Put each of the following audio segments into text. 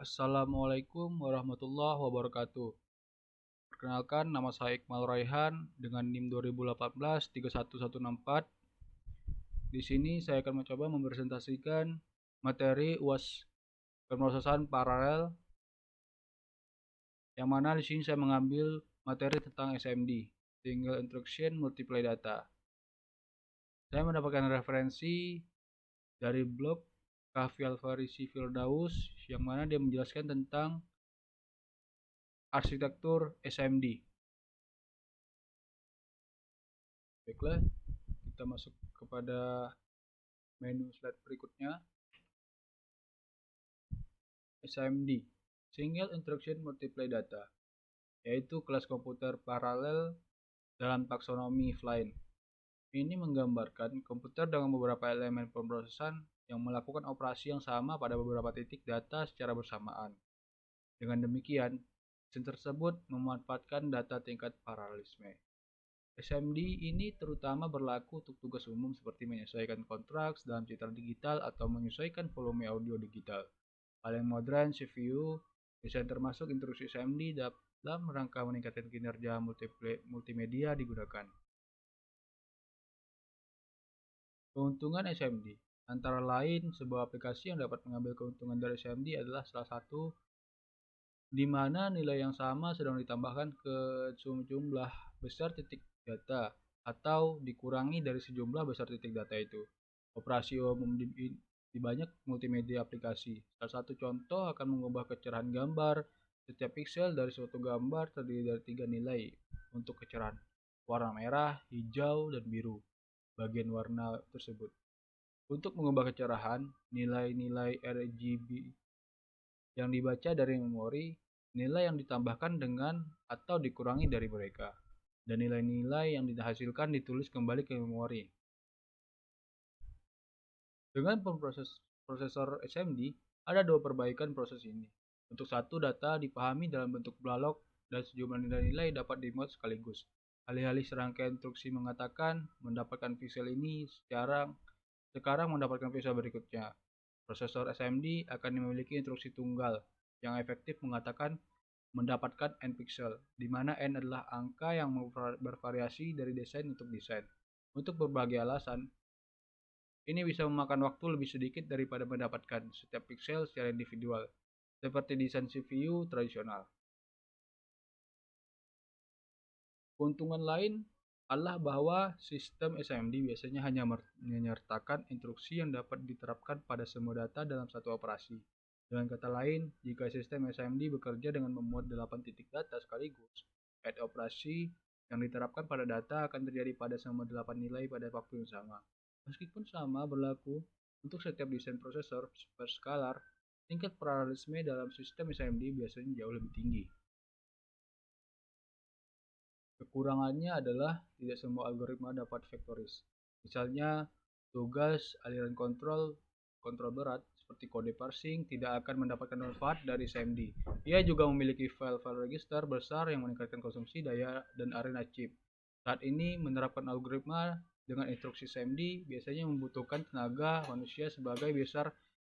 Assalamualaikum warahmatullahi wabarakatuh. Perkenalkan, nama saya Iqmal Raihan dengan NIM 2018-31164. Di sini saya akan mencoba mempresentasikan materi UAS pemrosesan paralel, yang mana di sini saya mengambil materi tentang SMD, Single Instruction Multiply Data. Saya mendapatkan referensi dari blog Kahfi Alfarisi Firdaus, yang mana dia menjelaskan tentang arsitektur SMD. Baiklah, kita masuk kepada menu slide berikutnya. SMD, Single Instruction Multiply Data, yaitu kelas komputer paralel dalam taksonomi Flynn. Ini menggambarkan komputer dengan beberapa elemen pemrosesan yang melakukan operasi yang sama pada beberapa titik data secara bersamaan. Dengan demikian, mesin tersebut memanfaatkan data tingkat paralelisme. SMD ini terutama berlaku untuk tugas umum seperti menyesuaikan kontrak dalam citra digital atau menyesuaikan volume audio digital. Paling modern CPU bisa termasuk instruksi SMD dalam rangka meningkatkan kinerja multimedia digunakan. Keuntungan SMD antara lain, sebuah aplikasi yang dapat mengambil keuntungan dari SMD adalah salah satu di mana nilai yang sama sedang ditambahkan ke sejumlah besar titik data atau dikurangi dari sejumlah besar titik data itu. Operasi umum di banyak multimedia aplikasi. Salah satu contoh akan mengubah kecerahan gambar. Setiap pixel dari suatu gambar terdiri dari 3 nilai untuk kecerahan: warna merah, hijau, dan biru. Bagian warna tersebut. Untuk mengubah kecerahan, nilai-nilai RGB yang dibaca dari memori, nilai yang ditambahkan dengan atau dikurangi dari mereka, dan nilai-nilai yang dihasilkan ditulis kembali ke memori. Dengan prosesor SMD, ada dua perbaikan proses ini. Untuk satu, data dipahami dalam bentuk balok dan sejumlah nilai-nilai dapat dimuat sekaligus. Alih-alih serangkaian instruksi mengatakan mendapatkan pixel ini sekarang mendapatkan pixel berikutnya. Prosesor SMD akan memiliki instruksi tunggal yang efektif mengatakan mendapatkan n pixel, di mana n adalah angka yang bervariasi dari desain untuk desain. Untuk berbagai alasan, ini bisa memakan waktu lebih sedikit daripada mendapatkan setiap pixel secara individual, seperti desain CPU tradisional. Keuntungan lain adalah bahwa sistem SMD biasanya hanya menyertakan instruksi yang dapat diterapkan pada semua data dalam satu operasi. Dengan kata lain, jika sistem SMD bekerja dengan memuat 8 titik data sekaligus, head operasi yang diterapkan pada data akan terjadi pada semua 8 nilai pada waktu yang sama. Meskipun sama berlaku untuk setiap desain prosesor berskalar, tingkat paralelisme dalam sistem SMD biasanya jauh lebih tinggi. Kekurangannya adalah tidak semua algoritma dapat vektoris. Misalnya, tugas aliran kontrol berat seperti kode parsing tidak akan mendapatkan manfaat dari SMD. Ia juga memiliki file-file register besar yang meningkatkan konsumsi daya dan arena chip. Saat ini, menerapkan algoritma dengan instruksi SMD biasanya membutuhkan tenaga manusia sebagai besar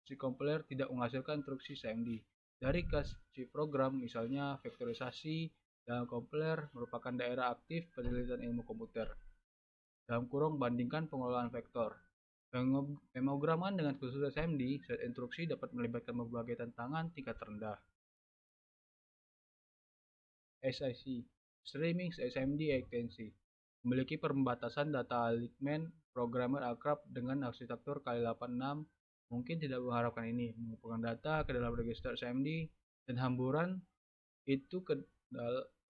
si kompiler tidak menghasilkan instruksi SMD. Dari kasih program, misalnya vektorisasi dalam kompiler merupakan daerah aktif penelitian ilmu komputer. Dalam kurung bandingkan pengelolaan vektor. Pemrograman dengan khusus SMD, set instruksi dapat melibatkan berbagai tantangan tingkat rendah. SIC, Streaming SMD Extensi, memiliki pembatasan data alignment. Programmer akrab dengan arsitektur Kali86 mungkin tidak mengharapkan ini, mengumpulkan data ke dalam register SMD dan hamburan itu ke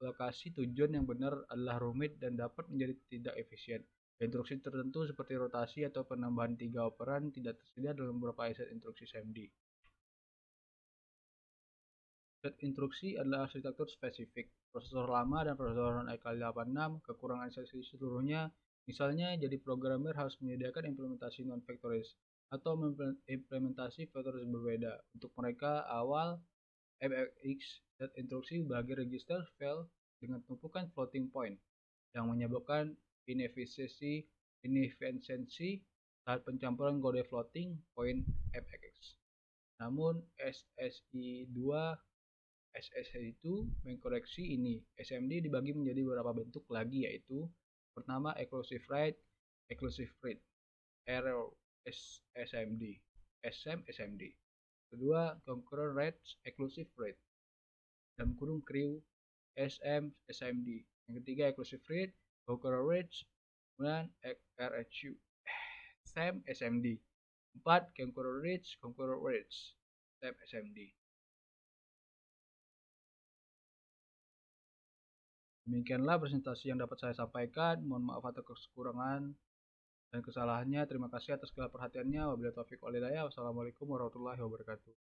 lokasi tujuan yang benar adalah rumit dan dapat menjadi tidak efisien. Instruksi tertentu seperti rotasi atau penambahan 3 operan tidak tersedia dalam beberapa set instruksi SMD. Set instruksi adalah arsitektur spesifik. Prosesor lama dan prosesor Kali86 kekurangan instruksi seluruhnya. Misalnya, jadi programmer harus menyediakan implementasi non-vektoris atau implementasi vektoris berbeda. Untuk mereka awal, MFX set instruksi bagi register file dengan tumpukan floating point yang menyebabkan inefisiensi saat pencampuran kode floating point FX. Namun SSI itu mengkoreksi ini. SMD dibagi menjadi beberapa bentuk lagi, yaitu pertama exclusive rate, error SMD, SMD. Kedua concurrent rates, exclusive rate, dalam kurung crew SMD. Yang ketiga exclusive rate, concurrent rates, kemudian RHU SMD. 4 concurrent rates, SMD. Demikianlah presentasi yang dapat saya sampaikan. Mohon maaf atas kekurangan dan kesalahannya. Terima kasih atas segala perhatiannya. Wabillahi taufiq wal hidayah. Wassalamualaikum warahmatullahi wabarakatuh.